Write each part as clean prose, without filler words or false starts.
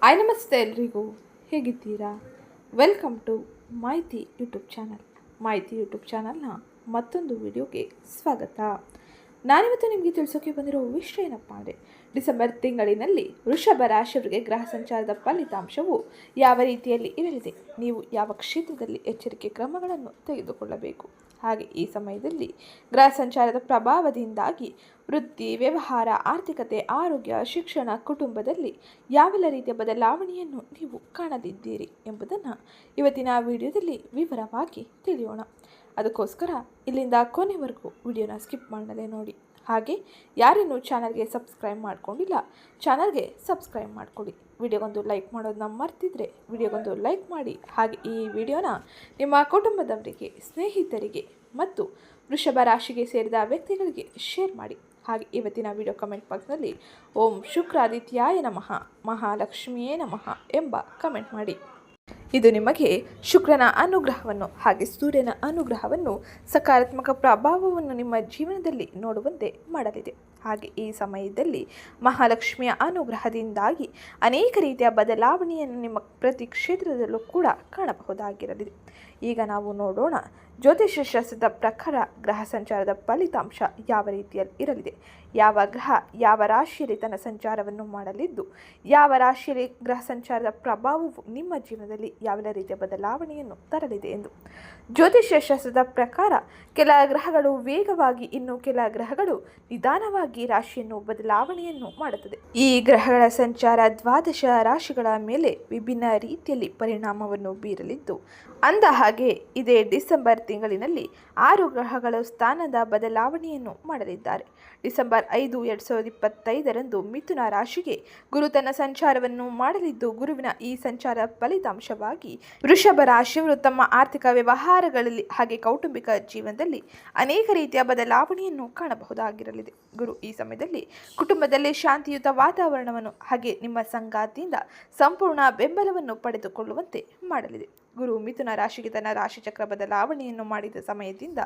ನಮಸ್ತೆ ಎಲ್ರಿಗೂ, ಹೇಗಿದ್ದೀರಾ? ವೆಲ್ಕಮ್ ಟು ಮಾಹಿತಿ ಯೂಟ್ಯೂಬ್ ಚಾನಲ್. ಮಾಹಿತಿ ಯೂಟ್ಯೂಬ್ ಚಾನಲ್ನ ಮತ್ತೊಂದು ವಿಡಿಯೋಗೆ ಸ್ವಾಗತ. ನಾನಿವತ್ತು ನಿಮಗೆ ತಿಳಿಸೋಕೆ ಬಂದಿರೋ ವಿಷಯ ಏನಪ್ಪ ಅಂದರೆ, ಡಿಸೆಂಬರ್ ತಿಂಗಳಿನಲ್ಲಿ ವೃಷಭ ರಾಶಿಯವರಿಗೆ ಗ್ರಹ ಸಂಚಾರದ ಫಲಿತಾಂಶವು ಯಾವ ರೀತಿಯಲ್ಲಿ ಇರಲಿದೆ, ನೀವು ಯಾವ ಕ್ಷೇತ್ರದಲ್ಲಿ ಎಚ್ಚರಿಕೆ ಕ್ರಮಗಳನ್ನು ತೆಗೆದುಕೊಳ್ಳಬೇಕು, ಹಾಗೆ ಈ ಸಮಯದಲ್ಲಿ ಗ್ರಹ ಸಂಚಾರದ ಪ್ರಭಾವದಿಂದಾಗಿ ವೃತ್ತಿ, ವ್ಯವಹಾರ, ಆರ್ಥಿಕತೆ, ಆರೋಗ್ಯ, ಶಿಕ್ಷಣ, ಕುಟುಂಬದಲ್ಲಿ ಯಾವೆಲ್ಲ ರೀತಿಯ ಬದಲಾವಣೆಯನ್ನು ನೀವು ಕಾಣಲಿದ್ದೀರಿ ಎಂಬುದನ್ನು ಇವತ್ತಿನ ವಿಡಿಯೋದಲ್ಲಿ ವಿವರವಾಗಿ ತಿಳಿಯೋಣ. ಅದಕ್ಕೋಸ್ಕರ ಇಲ್ಲಿಂದ ಕೊನೆವರೆಗೂ ವಿಡಿಯೋನ ಸ್ಕಿಪ್ ಮಾಡಲೇ ನೋಡಿ. ಹಾಗೆ ಯಾರೇನು ಚಾನಲ್ಗೆ ಸಬ್ಸ್ಕ್ರೈಬ್ ಮಾಡ್ಕೊಂಡಿಲ್ಲ, ಚಾನಲ್ಗೆ ಸಬ್ಸ್ಕ್ರೈಬ್ ಮಾಡ್ಕೊಳ್ಳಿ. ವಿಡಿಯೋಗೊಂದು ಲೈಕ್ ಮಾಡೋದನ್ನ ಮರ್ತಿದ್ರೆ ವಿಡಿಯೋಗೊಂದು ಲೈಕ್ ಮಾಡಿ. ಹಾಗೆ ಈ ವಿಡಿಯೋನ ನಿಮ್ಮ ಕುಟುಂಬದವರಿಗೆ, ಸ್ನೇಹಿತರಿಗೆ ಮತ್ತು ವೃಷಭ ರಾಶಿಗೆ ಸೇರಿದ ವ್ಯಕ್ತಿಗಳಿಗೆ ಶೇರ್ ಮಾಡಿ. ಹಾಗೆ ಇವತ್ತಿನ ವಿಡಿಯೋ ಕಮೆಂಟ್ ಬಾಕ್ಸ್ನಲ್ಲಿ ಓಂ ಶುಕ್ರಾದಿತ್ಯಾಯ ನಮಃ, ಮಹಾಲಕ್ಷ್ಮಿಯೇ ನಮಃ ಎಂಬ ಕಮೆಂಟ್ ಮಾಡಿ. ಇದು ನಿಮಗೆ ಶುಕ್ರನ ಅನುಗ್ರಹವನ್ನು ಹಾಗೆ ಸೂರ್ಯನ ಅನುಗ್ರಹವನ್ನು, ಸಕಾರಾತ್ಮಕ ಪ್ರಭಾವವನ್ನು ನಿಮ್ಮ ಜೀವನದಲ್ಲಿ ನೋಡುವಂತೆ ಮಾಡಲಿದೆ. ಹಾಗೆ ಈ ಸಮಯದಲ್ಲಿ ಮಹಾಲಕ್ಷ್ಮಿಯ ಅನುಗ್ರಹದಿಂದಾಗಿ ಅನೇಕ ರೀತಿಯ ಬದಲಾವಣೆಯನ್ನು ನಿಮ್ಮ ಪ್ರತಿ ಕ್ಷೇತ್ರದಲ್ಲೂ ಕೂಡ ಕಾಣಬಹುದಾಗಿರಲಿದೆ. ಈಗ ನಾವು ನೋಡೋಣ, ಜ್ಯೋತಿಷ್ಯ ಶಾಸ್ತ್ರದ ಪ್ರಕಾರ ಗ್ರಹ ಸಂಚಾರದ ಫಲಿತಾಂಶ ಯಾವ ರೀತಿಯಲ್ಲಿ ಇರಲಿದೆ, ಯಾವ ಗ್ರಹ ಯಾವ ರಾಶಿಯಲ್ಲಿ ತನ್ನ ಸಂಚಾರವನ್ನು ಮಾಡಲಿದ್ದು, ಯಾವ ರಾಶಿಯಲ್ಲಿ ಗ್ರಹ ಸಂಚಾರದ ಪ್ರಭಾವವು ನಿಮ್ಮ ಜೀವನದಲ್ಲಿ ಯಾವೆಲ್ಲ ರೀತಿಯ ಬದಲಾವಣೆಯನ್ನು ತರಲಿದೆ ಎಂದು. ಜ್ಯೋತಿಷ್ಯ ಶಾಸ್ತ್ರದ ಪ್ರಕಾರ ಕೆಲ ಗ್ರಹಗಳು ವೇಗವಾಗಿ, ಇನ್ನು ಕೆಲ ಗ್ರಹಗಳು ನಿಧಾನವಾಗಿ ರಾಶಿಯನ್ನು ಬದಲಾವಣೆಯನ್ನು ಮಾಡುತ್ತದೆ. ಈ ಗ್ರಹಗಳ ಸಂಚಾರ ದ್ವಾದಶ ರಾಶಿಗಳ ಮೇಲೆ ವಿಭಿನ್ನ ರೀತಿಯಲ್ಲಿ ಪರಿಣಾಮವನ್ನು ಬೀರಲಿದ್ದು, ಅಂದ ಹಾಗೆ ಇದೇ ಡಿಸೆಂಬರ್ ತಿಂಗಳಿನಲ್ಲಿ 6 ಗ್ರಹಗಳು ಸ್ಥಾನದ ಬದಲಾವಣೆಯನ್ನು ಮಾಡಲಿದ್ದಾರೆ. ಡಿಸೆಂಬರ್ 5, 2025ರಂದು ಮಿಥುನ ರಾಶಿಗೆ ಗುರು ತನ್ನ ಸಂಚಾರವನ್ನು ಮಾಡಲಿದ್ದು, ಗುರುವಿನ ಈ ಸಂಚಾರ ಫಲಿತಾಂಶವಾಗಿ ವೃಷಭ ರಾಶಿಯವರು ತಮ್ಮ ಆರ್ಥಿಕ ವ್ಯವಹಾರಗಳಲ್ಲಿ ಹಾಗೆ ಕೌಟುಂಬಿಕ ಜೀವನದಲ್ಲಿ ಅನೇಕ ರೀತಿಯ ಬದಲಾವಣೆಯನ್ನು ಕಾಣಬಹುದಾಗಿರಲಿದೆ. ಗುರು ಈ ಸಮಯದಲ್ಲಿ ಕುಟುಂಬದಲ್ಲಿ ಶಾಂತಿಯುತ ವಾತಾವರಣವನ್ನು ಹಾಗೆ ನಿಮ್ಮ ಸಂಗಾತಿಯಿಂದ ಸಂಪೂರ್ಣ ಬೆಂಬಲವನ್ನು ಪಡೆದುಕೊಳ್ಳುವಂತೆ ಮಾಡಲಿದೆ. ಗುರು ಮಿಥುನ ರಾಶಿಗೆ ತನ್ನ ರಾಶಿಚಕ್ರ ಬದಲಾವಣೆಯನ್ನು ಮಾಡಿದ ಸಮಯದಿಂದ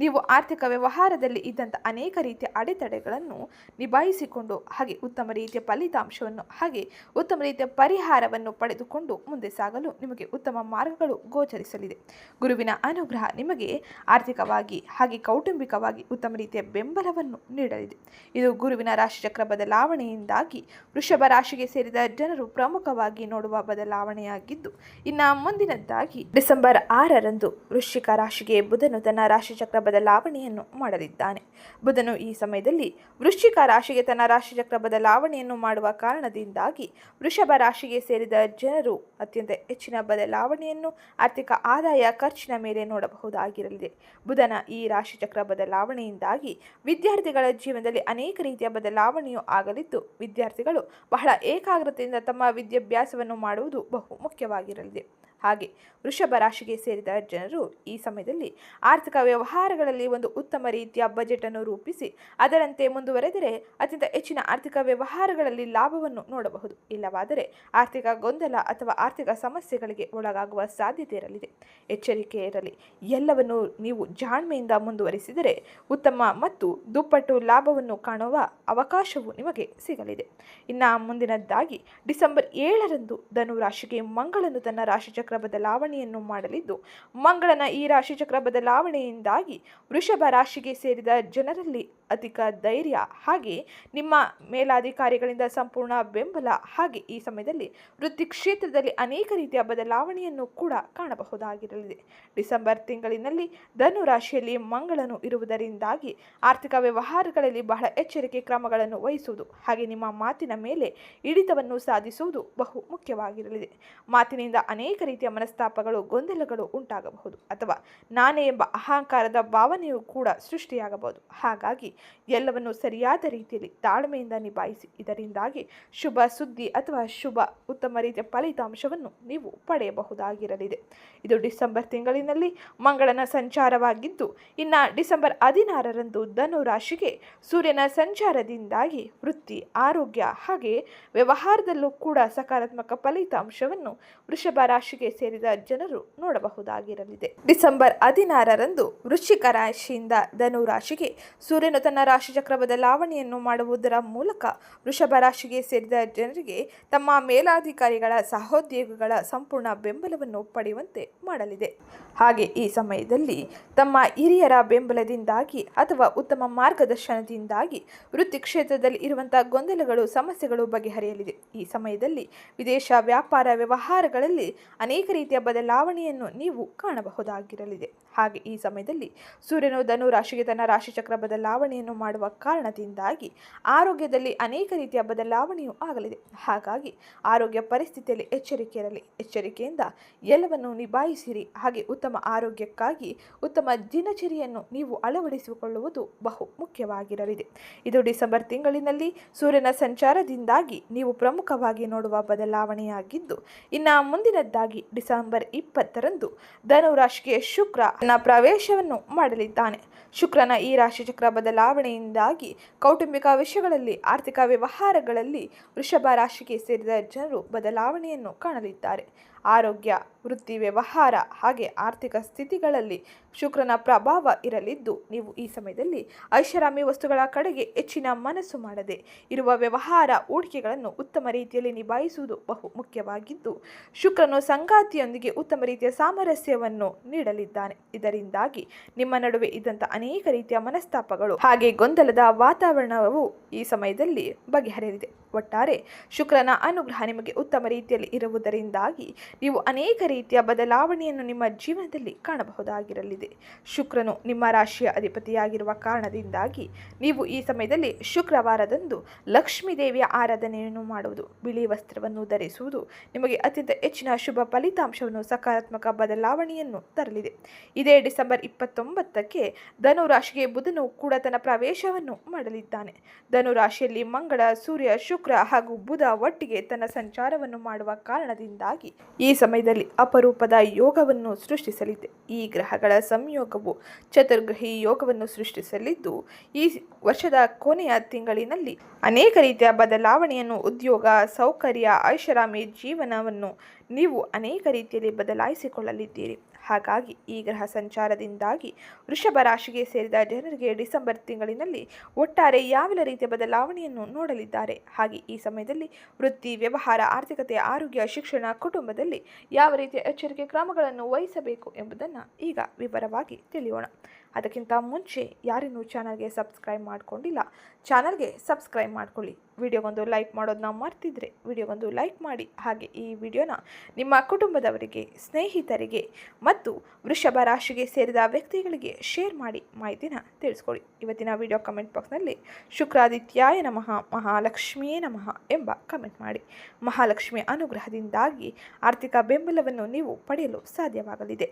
ನೀವು ಆರ್ಥಿಕ ವ್ಯವಹಾರದಲ್ಲಿ ಇದ್ದಂಥ ಅನೇಕ ರೀತಿಯ ಅಡೆತಡೆಗಳನ್ನು ನಿಭಾಯಿಸಿಕೊಂಡು ಹಾಗೆ ಉತ್ತಮ ರೀತಿಯ ಫಲಿತಾಂಶವನ್ನು ಹಾಗೆ ಉತ್ತಮ ರೀತಿಯ ಪರಿಹಾರವನ್ನು ಪಡೆದುಕೊಂಡು ಮುಂದೆ ಸಾಗಲು ನಿಮಗೆ ಉತ್ತಮ ಮಾರ್ಗಗಳು ಗೋಚರಿಸಲಿದೆ. ಗುರುವಿನ ಅನುಗ್ರಹ ನಿಮಗೆ ಆರ್ಥಿಕವಾಗಿ ಹಾಗೆ ಕೌಟುಂಬಿಕವಾಗಿ ಉತ್ತಮ ರೀತಿಯ ಬೆಂಬಲವನ್ನು ನೀಡಲಿದೆ. ಇದು ಗುರುವಿನ ರಾಶಿಚಕ್ರ ಬದಲಾವಣೆಯಿಂದಾಗಿ ವೃಷಭ ರಾಶಿಗೆ ಸೇರಿದ ಜನರು ಪ್ರಮುಖವಾಗಿ ನೋಡುವ ಬದಲಾವಣೆಯಾಗಿದ್ದು, ಇನ್ನು ಮುಂದಿನದ್ದಾಗಿ ಡಿಸೆಂಬರ್ 6ರಂದು ವೃಶ್ಚಿಕ ರಾಶಿಗೆ ಬುಧನು ತನ್ನ ರಾಶಿಚಕ್ರ ಬದಲಾವಣೆಯನ್ನು ಮಾಡಲಿದ್ದಾನೆ. ಬುಧನು ಈ ಸಮಯದಲ್ಲಿ ವೃಶ್ಚಿಕ ರಾಶಿಗೆ ತನ್ನ ರಾಶಿಚಕ್ರ ಬದಲಾವಣೆಯನ್ನು ಮಾಡುವ ಕಾರಣದಿಂದಾಗಿ ವೃಷಭ ರಾಶಿಗೆ ಸೇರಿದ ಜನರು ಅತ್ಯಂತ ಹೆಚ್ಚಿನ ಬದಲಾವಣೆಯನ್ನು ಆರ್ಥಿಕ ಆದಾಯ ಖರ್ಚಿನ ಮೇಲೆ ನೋಡಬಹುದಾಗಿರಲಿದೆ. ಬುಧನ ಈ ರಾಶಿಚಕ್ರ ಬದಲಾವಣೆಯಿಂದಾಗಿ ವಿದ್ಯಾರ್ಥಿಗಳ ಜೀವನದಲ್ಲಿ ಅನೇಕ ರೀತಿಯ ಬದಲಾವಣೆಯೂ ಆಗಲಿದ್ದು, ವಿದ್ಯಾರ್ಥಿಗಳು ಬಹಳ ಏಕಾಗ್ರತೆಯಿಂದ ತಮ್ಮ ವಿದ್ಯಾಭ್ಯಾಸವನ್ನು ಮಾಡುವುದು ಬಹು ಮುಖ್ಯವಾಗಿರಲಿದೆ. ಹಾಗೆ ವೃಷಭ ರಾಶಿಗೆ ಸೇರಿದ ಜನರು ಈ ಸಮಯದಲ್ಲಿ ಆರ್ಥಿಕ ವ್ಯವಹಾರಗಳಲ್ಲಿ ಒಂದು ಉತ್ತಮ ರೀತಿಯ ಬಜೆಟ್ ಅನ್ನು ರೂಪಿಸಿ ಅದರಂತೆ ಮುಂದುವರೆದರೆ ಅತ್ಯಂತ ಹೆಚ್ಚಿನ ಆರ್ಥಿಕ ವ್ಯವಹಾರಗಳಲ್ಲಿ ಲಾಭವನ್ನು ನೋಡಬಹುದು. ಇಲ್ಲವಾದರೆ ಆರ್ಥಿಕ ಗೊಂದಲ ಅಥವಾ ಆರ್ಥಿಕ ಸಮಸ್ಯೆಗಳಿಗೆ ಒಳಗಾಗುವ ಸಾಧ್ಯತೆ ಇರಲಿದೆ. ಎಚ್ಚರಿಕೆ ಇರಲಿ. ಎಲ್ಲವನ್ನು ನೀವು ಜಾಣ್ಮೆಯಿಂದ ಮುಂದುವರಿಸಿದರೆ ಉತ್ತಮ ಮತ್ತು ದುಪ್ಪಟ್ಟು ಲಾಭವನ್ನು ಕಾಣುವ ಅವಕಾಶವು ನಿಮಗೆ ಸಿಗಲಿದೆ. ಇನ್ನು ಮುಂದಿನದ್ದಾಗಿ ಡಿಸೆಂಬರ್ 7ರಂದು ಧನು ರಾಶಿಗೆ ಮಂಗಳನು ತನ್ನ ರಾಶಿಚಕ್ರ ಬದಲಾವಣೆಯನ್ನು ಮಾಡಲಿದ್ದು, ಮಂಗಳನ ಈ ರಾಶಿಚಕ್ರ ಬದಲಾವಣೆಯಿಂದಾಗಿ ವೃಷಭ ರಾಶಿಗೆ ಸೇರಿದ ಜನರಲ್ಲಿ ಅಧಿಕ ಧೈರ್ಯ ಹಾಗೆ ನಿಮ್ಮ ಮೇಲಾಧಿಕಾರಿಗಳಿಂದ ಸಂಪೂರ್ಣ ಬೆಂಬಲ ಹಾಗೆ ಈ ಸಮಯದಲ್ಲಿ ವೃತ್ತಿ ಕ್ಷೇತ್ರದಲ್ಲಿ ಅನೇಕ ರೀತಿಯ ಬದಲಾವಣೆಯನ್ನು ಕೂಡ ಕಾಣಬಹುದಾಗಿರಲಿದೆ. ಡಿಸೆಂಬರ್ ತಿಂಗಳಿನಲ್ಲಿ ಧನು ರಾಶಿಯಲ್ಲಿ ಮಂಗಳನು ಇರುವುದರಿಂದಾಗಿ ಆರ್ಥಿಕ ವ್ಯವಹಾರಗಳಲ್ಲಿ ಬಹಳ ಎಚ್ಚರಿಕೆ ಕ್ರಮಗಳನ್ನು ವಹಿಸುವುದು ಹಾಗೆ ನಿಮ್ಮ ಮಾತಿನ ಮೇಲೆ ಹಿಡಿತವನ್ನು ಸಾಧಿಸುವುದು ಬಹು ಮುಖ್ಯವಾಗಿರಲಿದೆ. ಮಾತಿನಿಂದ ಅನೇಕ ರೀತಿಯ ಮನಸ್ತಾಪಗಳು, ಗೊಂದಲಗಳು ಉಂಟಾಗಬಹುದು ಅಥವಾ ನಾನೇ ಎಂಬ ಅಹಂಕಾರದ ಭಾವನೆಯು ಕೂಡ ಸೃಷ್ಟಿಯಾಗಬಹುದು. ಹಾಗಾಗಿ ಎಲ್ಲವನ್ನು ಸರಿಯಾದ ರೀತಿಯಲ್ಲಿ ತಾಳ್ಮೆಯಿಂದ ನಿಭಾಯಿಸಿ. ಇದರಿಂದಾಗಿ ಶುಭ ಸುದ್ದಿ ಅಥವಾ ಉತ್ತಮ ರೀತಿಯ ಫಲಿತಾಂಶವನ್ನು ನೀವು ಪಡೆಯಬಹುದಾಗಿರಲಿದೆ. ಇದು ಡಿಸೆಂಬರ್ ತಿಂಗಳಿನಲ್ಲಿ ಮಂಗಳನ ಸಂಚಾರವಾಗಿದ್ದು, ಇನ್ನು ಡಿಸೆಂಬರ್ 16ರಂದು ಧನು ರಾಶಿಗೆ ಸೂರ್ಯನ ಸಂಚಾರದಿಂದಾಗಿ ವೃತ್ತಿ, ಆರೋಗ್ಯ ಹಾಗೆ ವ್ಯವಹಾರದಲ್ಲೂ ಕೂಡ ಸಕಾರಾತ್ಮಕ ಫಲಿತಾಂಶವನ್ನು ವೃಷಭ ರಾಶಿಗೆ ಸೇರಿದ ಜನರು ನೋಡಬಹುದಾಗಿರಲಿದೆ. ಡಿಸೆಂಬರ್ 16ರಂದು ವೃಶ್ಚಿಕ ರಾಶಿಯಿಂದ ಧನು ರಾಶಿಗೆ ಸೂರ್ಯನು ತನ್ನ ರಾಶಿಚಕ್ರ ಬದಲಾವಣೆಯನ್ನು ಮಾಡುವುದರ ಮೂಲಕ ವೃಷಭ ರಾಶಿಗೆ ಸೇರಿದ ಜನರಿಗೆ ತಮ್ಮ ಮೇಲಾಧಿಕಾರಿಗಳ ಸಹೋದ್ಯೋಗಿಗಳ ಸಂಪೂರ್ಣ ಬೆಂಬಲವನ್ನು ಪಡೆಯುವಂತೆ ಮಾಡಲಿದೆ. ಹಾಗೆ ಈ ಸಮಯದಲ್ಲಿ ತಮ್ಮ ಹಿರಿಯರ ಬೆಂಬಲದಿಂದಾಗಿ ಅಥವಾ ಉತ್ತಮ ಮಾರ್ಗದರ್ಶನದಿಂದಾಗಿ ವೃತ್ತಿ ಕ್ಷೇತ್ರದಲ್ಲಿ ಇರುವಂತಹ ಗೊಂದಲಗಳು ಸಮಸ್ಯೆಗಳು ಬಗೆಹರಿಯಲಿದೆ. ಈ ಸಮಯದಲ್ಲಿ ವಿದೇಶ ವ್ಯಾಪಾರ ವ್ಯವಹಾರಗಳಲ್ಲಿ ಅನೇಕ ರೀತಿಯ ಬದಲಾವಣೆಯನ್ನು ನೀವು ಕಾಣಬಹುದಾಗಿರಲಿದೆ. ಹಾಗೆ ಈ ಸಮಯದಲ್ಲಿ ಸೂರ್ಯನು ಧನು ರಾಶಿಗೆ ತನ್ನ ರಾಶಿಚಕ್ರ ಬದಲಾವಣೆಯನ್ನು ಮಾಡುವ ಕಾರಣದಿಂದಾಗಿ ಆರೋಗ್ಯದಲ್ಲಿ ಅನೇಕ ರೀತಿಯ ಬದಲಾವಣೆಯೂ ಆಗಲಿದೆ. ಹಾಗಾಗಿ ಆರೋಗ್ಯ ಪರಿಸ್ಥಿತಿಯಲ್ಲಿ ಎಚ್ಚರಿಕೆ ಇರಲಿ. ಎಚ್ಚರಿಕೆಯಿಂದ ಎಲ್ಲವನ್ನು ನಿಭಾಯಿಸಿರಿ. ಹಾಗೆ ಉತ್ತಮ ಆರೋಗ್ಯಕ್ಕಾಗಿ ಉತ್ತಮ ದಿನಚರಿಯನ್ನು ನೀವು ಅಳವಡಿಸಿಕೊಳ್ಳುವುದು ಬಹು ಮುಖ್ಯವಾಗಿರಲಿದೆ. ಇದು ಡಿಸೆಂಬರ್ ತಿಂಗಳಿನಲ್ಲಿ ಸೂರ್ಯನ ಸಂಚಾರದಿಂದಾಗಿ ನೀವು ಪ್ರಮುಖವಾಗಿ ನೋಡುವ ಬದಲಾವಣೆಯಾಗಿದ್ದು, ಇನ್ನು ಮುಂದಿನದ್ದಾಗಿ ಡಿಸೆಂಬರ್ 20ರಂದು ಧನು ರಾಶಿಗೆ ಶುಕ್ರ ತನ್ನ ಪ್ರವೇಶವನ್ನು ಮಾಡಲಿದ್ದಾನೆ. ಶುಕ್ರನ ಈ ರಾಶಿಚಕ್ರ ಬದಲಾವಣೆಯಿಂದಾಗಿ ಕೌಟುಂಬಿಕ ವಿಷಯಗಳಲ್ಲಿ, ಆರ್ಥಿಕ ವ್ಯವಹಾರಗಳಲ್ಲಿ ವೃಷಭ ರಾಶಿಗೆ ಸೇರಿದ ಜನರು ಬದಲಾವಣೆಯನ್ನು ಕಾಣಲಿದ್ದಾರೆ. ಆರೋಗ್ಯ, ವೃತ್ತಿ, ವ್ಯವಹಾರ ಹಾಗೆ ಆರ್ಥಿಕ ಸ್ಥಿತಿಗಳಲ್ಲಿ ಶುಕ್ರನ ಪ್ರಭಾವ ಇರಲಿದ್ದು, ನೀವು ಈ ಸಮಯದಲ್ಲಿ ಐಷಾರಾಮಿ ವಸ್ತುಗಳ ಕಡೆಗೆ ಹೆಚ್ಚಿನ ಮನಸ್ಸು ಮಾಡದೆ ಇರುವ ವ್ಯವಹಾರ ಹೂಡಿಕೆಗಳನ್ನು ಉತ್ತಮ ರೀತಿಯಲ್ಲಿ ನಿಭಾಯಿಸುವುದು ಬಹು ಮುಖ್ಯವಾಗಿದ್ದು, ಶುಕ್ರನು ಸಂಗಾತಿಯೊಂದಿಗೆ ಉತ್ತಮ ರೀತಿಯ ಸಾಮರಸ್ಯವನ್ನು ನೀಡಲಿದ್ದಾನೆ. ಇದರಿಂದಾಗಿ ನಿಮ್ಮ ನಡುವೆ ಇದ್ದಂಥ ಅನೇಕ ರೀತಿಯ ಮನಸ್ತಾಪಗಳು ಹಾಗೆ ಗೊಂದಲದ ವಾತಾವರಣವು ಈ ಸಮಯದಲ್ಲಿ ಬಗೆಹರಿಯಲಿದೆ. ಒಟ್ಟಾರೆ ಶುಕ್ರನ ಅನುಗ್ರಹ ನಿಮಗೆ ಉತ್ತಮ ರೀತಿಯಲ್ಲಿ ಇರುವುದರಿಂದಾಗಿ ನೀವು ಅನೇಕ ರೀತಿಯ ಬದಲಾವಣೆಯನ್ನು ನಿಮ್ಮ ಜೀವನದಲ್ಲಿ ಕಾಣಬಹುದಾಗಿರಲಿದೆ. ಶುಕ್ರನು ನಿಮ್ಮ ರಾಶಿಯ ಅಧಿಪತಿಯಾಗಿರುವ ಕಾರಣದಿಂದಾಗಿ ನೀವು ಈ ಸಮಯದಲ್ಲಿ ಶುಕ್ರವಾರದಂದು ಲಕ್ಷ್ಮೀ ದೇವಿಯ ಆರಾಧನೆಯನ್ನು ಮಾಡುವುದು, ಬಿಳಿ ವಸ್ತ್ರವನ್ನು ಧರಿಸುವುದು ನಿಮಗೆ ಅತ್ಯಂತ ಹೆಚ್ಚಿನ ಶುಭ ಫಲಿತಾಂಶವನ್ನು, ಸಕಾರಾತ್ಮಕ ಬದಲಾವಣೆಯನ್ನು ತರಲಿದೆ. ಇದೇ ಡಿಸೆಂಬರ್ 29ಕ್ಕೆ ಧನು ರಾಶಿಗೆ ಬುಧನು ಕೂಡ ತನ್ನ ಪ್ರವೇಶವನ್ನು ಮಾಡಲಿದ್ದಾನೆ. ಧನು ರಾಶಿಯಲ್ಲಿ ಮಂಗಳ, ಸೂರ್ಯ, ಶುಕ್ರ ಹಾಗೂ ಬುಧ ಒಟ್ಟಿಗೆ ತನ್ನ ಸಂಚಾರವನ್ನು ಮಾಡುವ ಕಾರಣದಿಂದಾಗಿ ಈ ಸಮಯದಲ್ಲಿ ಅಪರೂಪದ ಯೋಗವನ್ನು ಸೃಷ್ಟಿಸಲಿದೆ. ಈ ಗ್ರಹಗಳ ಸಂಯೋಗವು ಚತುರ್ಗ್ರಹಿ ಯೋಗವನ್ನು ಸೃಷ್ಟಿಸಲಿದ್ದು, ಈ ವರ್ಷದ ಕೊನೆಯ ತಿಂಗಳಿನಲ್ಲಿ ಅನೇಕ ರೀತಿಯ ಬದಲಾವಣೆಯನ್ನು, ಉದ್ಯೋಗ, ಸೌಕರ್ಯ, ಐಷಾರಾಮಿ ಜೀವನವನ್ನು ನೀವು ಅನೇಕ ರೀತಿಯಲ್ಲಿ ಬದಲಾಯಿಸಿಕೊಳ್ಳಲಿದ್ದೀರಿ. ಹಾಗಾಗಿ ಈ ಗ್ರಹ ಸಂಚಾರದಿಂದಾಗಿ ವೃಷಭ ರಾಶಿಗೆ ಸೇರಿದ ಜನರಿಗೆ ಡಿಸೆಂಬರ್ ತಿಂಗಳಿನಲ್ಲಿ ಒಟ್ಟಾರೆ ಯಾವೆಲ್ಲ ರೀತಿಯ ಬದಲಾವಣೆಯನ್ನು ನೋಡಲಿದ್ದಾರೆ, ಹಾಗೆ ಈ ಸಮಯದಲ್ಲಿ ವೃತ್ತಿ, ವ್ಯವಹಾರ, ಆರ್ಥಿಕತೆ, ಆರೋಗ್ಯ, ಶಿಕ್ಷಣ, ಕುಟುಂಬದಲ್ಲಿ ಯಾವ ರೀತಿಯ ಎಚ್ಚರಿಕೆ ಕ್ರಮಗಳನ್ನು ವಹಿಸಬೇಕು ಎಂಬುದನ್ನು ಈಗ ವಿವರವಾಗಿ ತಿಳಿಯೋಣ. ಅದಕ್ಕಿಂತ ಮುಂಚೆ ಯಾರಿನ್ನೂ ಚಾನಲ್ಗೆ ಸಬ್ಸ್ಕ್ರೈಬ್ ಮಾಡಿಕೊಂಡಿಲ್ಲ, ಚಾನಲ್ಗೆ ಸಬ್ಸ್ಕ್ರೈಬ್ ಮಾಡ್ಕೊಳ್ಳಿ. ವಿಡಿಯೋಗೊಂದು ಲೈಕ್ ಮಾಡೋದನ್ನ ಮರ್ತಿದ್ರೆ ವಿಡಿಯೋಗೊಂದು ಲೈಕ್ ಮಾಡಿ. ಹಾಗೆ ಈ ವಿಡಿಯೋನ ನಿಮ್ಮ ಕುಟುಂಬದವರಿಗೆ, ಸ್ನೇಹಿತರಿಗೆ ಮತ್ತು ವೃಷಭ ರಾಶಿಗೆ ಸೇರಿದ ವ್ಯಕ್ತಿಗಳಿಗೆ ಶೇರ್ ಮಾಡಿ ಮಾಹಿತಿನ ತಿಳಿಸ್ಕೊಳ್ಳಿ. ಇವತ್ತಿನ ವಿಡಿಯೋ ಕಮೆಂಟ್ ಬಾಕ್ಸ್ನಲ್ಲಿ ಶುಕ್ರಾದಿತ್ಯಾಯ ನಮಃ, ಮಹಾಲಕ್ಷ್ಮಿಯೇ ನಮಃ ಎಂಬ ಕಮೆಂಟ್ ಮಾಡಿ. ಮಹಾಲಕ್ಷ್ಮಿ ಅನುಗ್ರಹದಿಂದಾಗಿ ಆರ್ಥಿಕ ಬೆಂಬಲವನ್ನು ನೀವು ಪಡೆಯಲು ಸಾಧ್ಯವಾಗಲಿದೆ.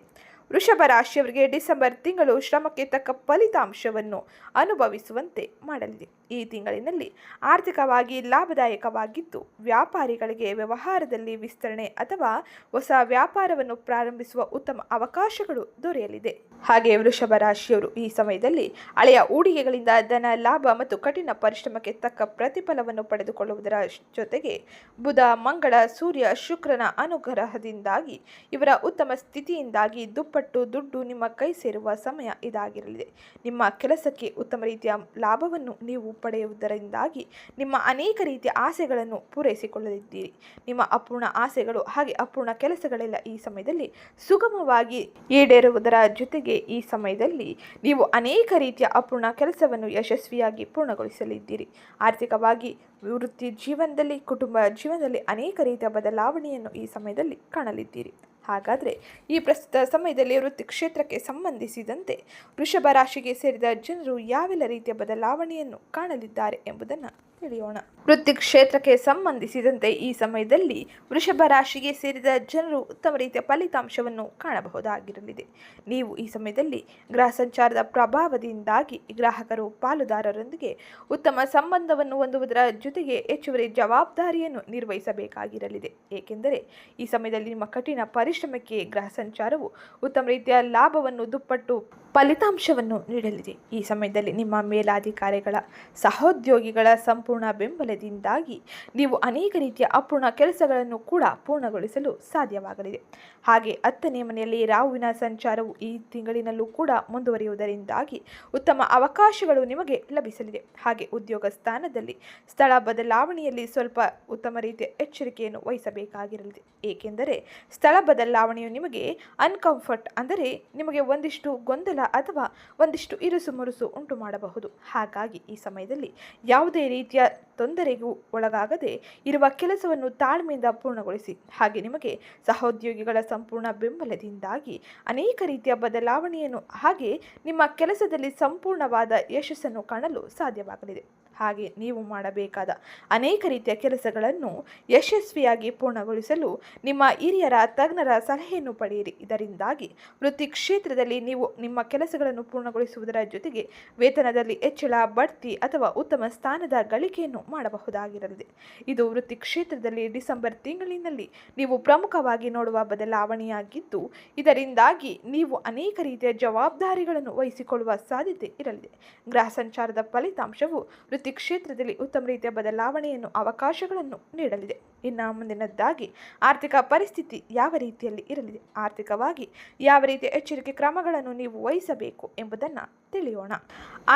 ವೃಷಭ ರಾಶಿಯವರಿಗೆ ಡಿಸೆಂಬರ್ ತಿಂಗಳು ಶ್ರಮಕ್ಕೆ ತಕ್ಕ ಫಲಿತಾಂಶವನ್ನು ಅನುಭವಿಸುವಂತೆ ಮಾಡಲಿದೆ. ಈ ತಿಂಗಳಿನಲ್ಲಿ ಆರ್ಥಿಕವಾಗಿ ಲಾಭದಾಯಕವಾಗಿದ್ದು, ವ್ಯಾಪಾರಿಗಳಿಗೆ ವ್ಯವಹಾರದಲ್ಲಿ ವಿಸ್ತರಣೆ ಅಥವಾ ಹೊಸ ವ್ಯಾಪಾರವನ್ನು ಪ್ರಾರಂಭಿಸುವ ಉತ್ತಮ ಅವಕಾಶಗಳು ದೊರೆಯಲಿದೆ. ಹಾಗೆ ವೃಷಭ ರಾಶಿಯವರು ಈ ಸಮಯದಲ್ಲಿ ಹಳೆಯ ಹೂಡಿಕೆಗಳಿಂದ ಧನ ಲಾಭ ಮತ್ತು ಕಠಿಣ ಪರಿಶ್ರಮಕ್ಕೆ ತಕ್ಕ ಪ್ರತಿಫಲವನ್ನು ಪಡೆದುಕೊಳ್ಳುವುದರ ಜೊತೆಗೆ ಬುಧ, ಮಂಗಳ, ಸೂರ್ಯ, ಶುಕ್ರನ ಅನುಗ್ರಹದಿಂದಾಗಿ ಇವರ ಉತ್ತಮ ಸ್ಥಿತಿಯಿಂದಾಗಿ ದುಪ್ಪಟ್ಟು ದುಡ್ಡು ನಿಮ್ಮ ಕೈ ಸೇರುವ ಸಮಯ ಇದಾಗಿರಲಿದೆ. ನಿಮ್ಮ ಕೆಲಸಕ್ಕೆ ಉತ್ತಮ ರೀತಿಯ ಲಾಭವನ್ನು ನೀವು ಪಡೆಯುವುದರಿಂದಾಗಿ ನಿಮ್ಮ ಅನೇಕ ರೀತಿಯ ಆಸೆಗಳನ್ನು ಪೂರೈಸಿಕೊಳ್ಳಲಿದ್ದೀರಿ. ನಿಮ್ಮ ಅಪೂರ್ಣ ಆಸೆಗಳು ಹಾಗೆ ಅಪೂರ್ಣ ಕೆಲಸಗಳೆಲ್ಲ ಈ ಸಮಯದಲ್ಲಿ ಸುಗಮವಾಗಿ ಈಡೇರುವುದರ ಜೊತೆಗೆ ಈ ಸಮಯದಲ್ಲಿ ನೀವು ಅನೇಕ ರೀತಿಯ ಅಪೂರ್ಣ ಕೆಲಸವನ್ನು ಯಶಸ್ವಿಯಾಗಿ ಪೂರ್ಣಗೊಳಿಸಲಿದ್ದೀರಿ. ಆರ್ಥಿಕವಾಗಿ, ವೃತ್ತಿ ಜೀವನದಲ್ಲಿ, ಕುಟುಂಬ ಜೀವನದಲ್ಲಿ ಅನೇಕ ರೀತಿಯ ಬದಲಾವಣೆಯನ್ನು ಈ ಸಮಯದಲ್ಲಿ ಕಾಣಲಿದ್ದೀರಿ. ಹಾಗಾದರೆ ಈ ಪ್ರಸ್ತುತ ಸಮಯದಲ್ಲಿ ವೃತ್ತಿ ಕ್ಷೇತ್ರಕ್ಕೆ ಸಂಬಂಧಿಸಿದಂತೆ ವೃಷಭ ರಾಶಿಗೆ ಸೇರಿದ ಜನರು ಯಾವೆಲ್ಲ ರೀತಿಯ ಬದಲಾವಣೆಯನ್ನು ಕಾಣಲಿದ್ದಾರೆ ಎಂಬುದನ್ನು ತಿಳಿಯೋಣ. ವೃತ್ತಿ ಕ್ಷೇತ್ರಕ್ಕೆ ಸಂಬಂಧಿಸಿದಂತೆ ಈ ಸಮಯದಲ್ಲಿ ವೃಷಭ ರಾಶಿಗೆ ಸೇರಿದ ಜನರು ಉತ್ತಮ ರೀತಿಯ ಫಲಿತಾಂಶವನ್ನು ಕಾಣಬಹುದಾಗಿರಲಿದೆ. ನೀವು ಈ ಸಮಯದಲ್ಲಿ ಗ್ರಹ ಸಂಚಾರದ ಪ್ರಭಾವದಿಂದಾಗಿ ಗ್ರಾಹಕರು, ಪಾಲುದಾರರೊಂದಿಗೆ ಉತ್ತಮ ಸಂಬಂಧವನ್ನು ಹೊಂದುವುದರ ಜೊತೆಗೆ ಹೆಚ್ಚುವರಿ ಜವಾಬ್ದಾರಿಯನ್ನು ನಿರ್ವಹಿಸಬೇಕಾಗಿರಲಿದೆ. ಏಕೆಂದರೆ ಈ ಸಮಯದಲ್ಲಿ ನಿಮ್ಮ ಕಠಿಣ ಪರಿಶ್ರಮಕ್ಕೆ ಗ್ರಹ ಸಂಚಾರವು ಉತ್ತಮ ರೀತಿಯ ಲಾಭವನ್ನು, ದುಪ್ಪಟ್ಟು ಫಲಿತಾಂಶವನ್ನು ನೀಡಲಿದೆ. ಈ ಸಮಯದಲ್ಲಿ ನಿಮ್ಮ ಮೇಲಾಧಿಕಾರಿಗಳ, ಸಹೋದ್ಯೋಗಿಗಳ ಸಂಪೂರ್ಣ ಸಂಪೂರ್ಣ ಬೆಂಬಲದಿಂದಾಗಿ ನೀವು ಅನೇಕ ರೀತಿಯ ಅಪೂರ್ಣ ಕೆಲಸಗಳನ್ನು ಕೂಡ ಪೂರ್ಣಗೊಳಿಸಲು ಸಾಧ್ಯವಾಗಲಿದೆ. ಹಾಗೆ 10ನೇ ಮನೆಯಲ್ಲಿ ರಾಹುವಿನ ಸಂಚಾರವು ಈ ತಿಂಗಳಿನಲ್ಲೂ ಕೂಡ ಮುಂದುವರಿಯುವುದರಿಂದಾಗಿ ಉತ್ತಮ ಅವಕಾಶಗಳು ನಿಮಗೆ ಲಭಿಸಲಿದೆ. ಹಾಗೆ ಉದ್ಯೋಗ ಸ್ಥಾನದಲ್ಲಿ ಸ್ಥಳ ಬದಲಾವಣೆಯಲ್ಲಿ ಸ್ವಲ್ಪ ಉತ್ತಮ ರೀತಿಯ ಎಚ್ಚರಿಕೆಯನ್ನು ವಹಿಸಬೇಕಾಗಿರಲಿದೆ. ಏಕೆಂದರೆ ಸ್ಥಳ ಬದಲಾವಣೆಯು ನಿಮಗೆ ಅನ್ಕಂಫರ್ಟ್ ಅಂದರೆ ನಿಮಗೆ ಒಂದಿಷ್ಟು ಗೊಂದಲ ಅಥವಾ ಒಂದಿಷ್ಟು ಇರುಸು ಮುರುಸು ಉಂಟು ಮಾಡಬಹುದು. ಹಾಗಾಗಿ ಈ ಸಮಯದಲ್ಲಿ ಯಾವುದೇ ರೀತಿಯ ತೊಂದರೆಗೂ ಒಳಗಾಗದೆ ಇರುವ ಕೆಲಸವನ್ನು ತಾಳ್ಮೆಯಿಂದ ಪೂರ್ಣಗೊಳಿಸಿ. ಹಾಗೆ ನಿಮಗೆ ಸಹೋದ್ಯೋಗಿಗಳ ಸಂಪೂರ್ಣ ಬೆಂಬಲದಿಂದಾಗಿ ಅನೇಕ ರೀತಿಯ ಬದಲಾವಣೆಯನ್ನು ಹಾಗೆ ನಿಮ್ಮ ಕೆಲಸದಲ್ಲಿ ಸಂಪೂರ್ಣವಾದ ಯಶಸ್ಸನ್ನು ಕಾಣಲು ಸಾಧ್ಯವಾಗಲಿದೆ. ಹಾಗೆ ನೀವು ಮಾಡಬೇಕಾದ ಅನೇಕ ರೀತಿಯ ಕೆಲಸಗಳನ್ನು ಯಶಸ್ವಿಯಾಗಿ ಪೂರ್ಣಗೊಳಿಸಲು ನಿಮ್ಮ ಹಿರಿಯರ ತಜ್ಞರ ಸಲಹೆಯನ್ನು ಪಡೆಯಿರಿ. ಇದರಿಂದಾಗಿ ವೃತ್ತಿ ಕ್ಷೇತ್ರದಲ್ಲಿ ನೀವು ನಿಮ್ಮ ಕೆಲಸಗಳನ್ನು ಪೂರ್ಣಗೊಳಿಸುವುದರ ಜೊತೆಗೆ ವೇತನದಲ್ಲಿ ಹೆಚ್ಚಳ, ಬಡ್ತಿ ಅಥವಾ ಉತ್ತಮ ಸ್ಥಾನದ ಗಳಿಕೆಯನ್ನು ಮಾಡಬಹುದಾಗಿರಲಿದೆ. ಇದು ವೃತ್ತಿ ಕ್ಷೇತ್ರದಲ್ಲಿ ಡಿಸೆಂಬರ್ ತಿಂಗಳಿನಲ್ಲಿ ನೀವು ಪ್ರಮುಖವಾಗಿ ನೋಡುವ ಬದಲಾವಣೆಯಾಗಿದ್ದು, ಇದರಿಂದಾಗಿ ನೀವು ಅನೇಕ ರೀತಿಯ ಜವಾಬ್ದಾರಿಗಳನ್ನು ವಹಿಸಿಕೊಳ್ಳುವ ಸಾಧ್ಯತೆ ಇರಲಿದೆ. ಗ್ರಹ ಸಂಚಾರದ ಫಲಿತಾಂಶವು ವೃತ್ತಿ ಕ್ಷೇತ್ರದಲ್ಲಿ ಉತ್ತಮ ರೀತಿಯ ಬದಲಾವಣೆಯನ್ನು ಅವಕಾಶಗಳನ್ನು ನೀಡಲಿದೆ. ಇನ್ನು ಮುಂದಿನದ್ದಾಗಿ ಆರ್ಥಿಕ ಪರಿಸ್ಥಿತಿ ಯಾವ ರೀತಿಯಲ್ಲಿ ಇರಲಿದೆ, ಆರ್ಥಿಕವಾಗಿ ಯಾವ ರೀತಿಯ ಎಚ್ಚರಿಕೆ ಕ್ರಮಗಳನ್ನು ನೀವು ವಹಿಸಬೇಕು ಎಂಬುದನ್ನು ತಿಳಿಯೋಣ.